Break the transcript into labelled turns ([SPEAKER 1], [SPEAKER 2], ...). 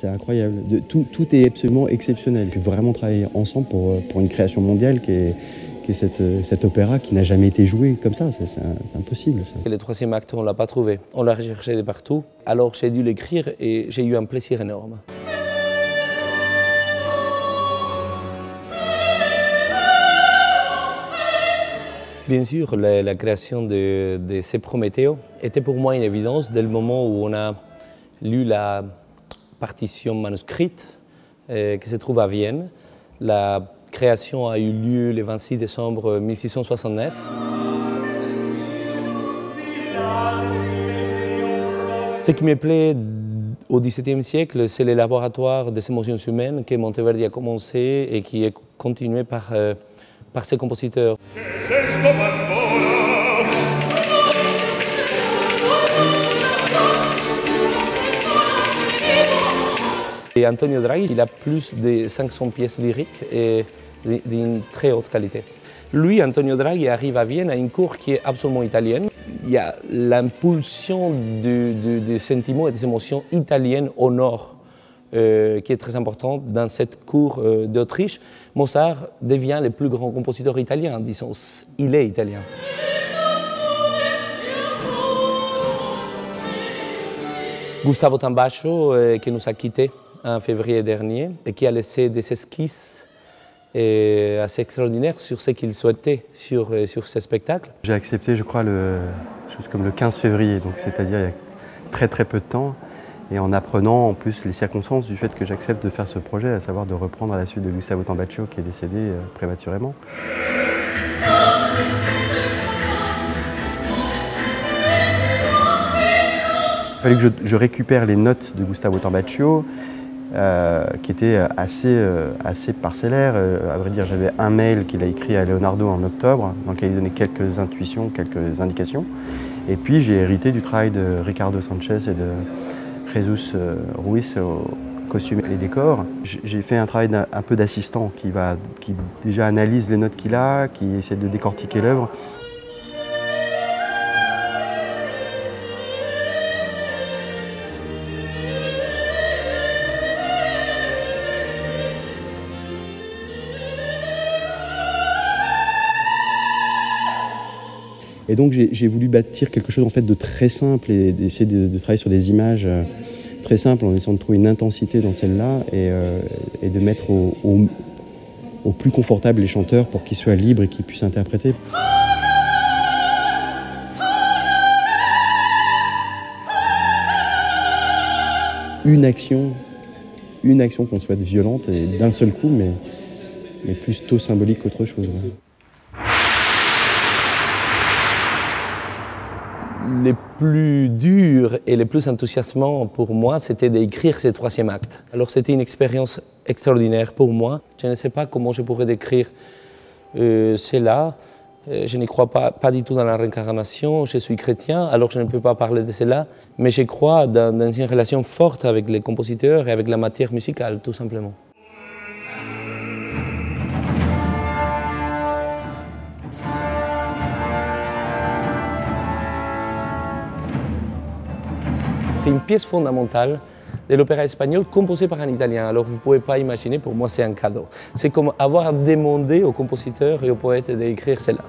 [SPEAKER 1] C'est incroyable. Tout est absolument exceptionnel. Il faut vraiment travailler ensemble pour une création mondiale qui est cet opéra qui n'a jamais été joué comme ça. C'est impossible. Ça.
[SPEAKER 2] Le troisième acte, on ne l'a pas trouvé. On l'a recherché de partout. Alors j'ai dû l'écrire et j'ai eu un plaisir énorme. Bien sûr, la création de ces Prométhée était pour moi une évidence dès le moment où on a lu la partition manuscrite qui se trouve à Vienne. La création a eu lieu le 26 décembre 1669. Ce qui me plaît au XVIIe siècle, c'est le laboratoire des émotions humaines que Monteverdi a commencé et qui est continué par ses compositeurs. Et Antonio Draghi, il a plus de 500 pièces lyriques et d'une très haute qualité. Lui, Antonio Draghi, arrive à Vienne à une cour qui est absolument italienne. Il y a l'impulsion des sentiments et des émotions italiennes au nord, qui est très importante dans cette cour d'Autriche. Mozart devient le plus grand compositeur italien, disons, il est italien. Gustavo Tambaccio, qui nous a quittés en février dernier et qui a laissé des esquisses assez extraordinaires sur ce qu'il souhaitait sur ce spectacle.
[SPEAKER 1] J'ai accepté, je crois, chose comme le 15 février, donc c'est-à-dire il y a très peu de temps, et en apprenant en plus les circonstances du fait que j'accepte de faire ce projet, à savoir de reprendre à la suite de Gustavo Tambaccio qui est décédé prématurément. Il fallait que je récupère les notes de Gustavo Tambaccio, qui étaient assez parcellaires. À vrai dire, j'avais un mail qu'il a écrit à Leonardo en octobre, dans lequel il donnait quelques intuitions, quelques indications. Et puis j'ai hérité du travail de Ricardo Sanchez et de Jesus Ruiz au costume et les décors. J'ai fait un travail un peu d'assistant qui déjà analyse les notes qu'il a, qui essaie de décortiquer l'œuvre. Et donc j'ai voulu bâtir quelque chose en fait de très simple et d'essayer de travailler sur des images très simples en essayant de trouver une intensité dans celle-là et de mettre au plus confortable les chanteurs pour qu'ils soient libres et qu'ils puissent interpréter. Une action qu'on souhaite violente et d'un seul coup, mais plutôt symbolique qu'autre chose. Ouais.
[SPEAKER 2] Le plus dur et le plus enthousiasmant pour moi, c'était d'écrire ce troisième acte. Alors c'était une expérience extraordinaire pour moi. Je ne sais pas comment je pourrais décrire cela. Je ne crois pas du tout dans la réincarnation. Je suis chrétien, alors je ne peux pas parler de cela. Mais je crois dans une relation forte avec les compositeurs et avec la matière musicale, tout simplement. C'est une pièce fondamentale de l'opéra espagnol composée par un Italien. Alors vous ne pouvez pas imaginer, pour moi c'est un cadeau. C'est comme avoir demandé aux compositeurs et aux poètes d'écrire cela.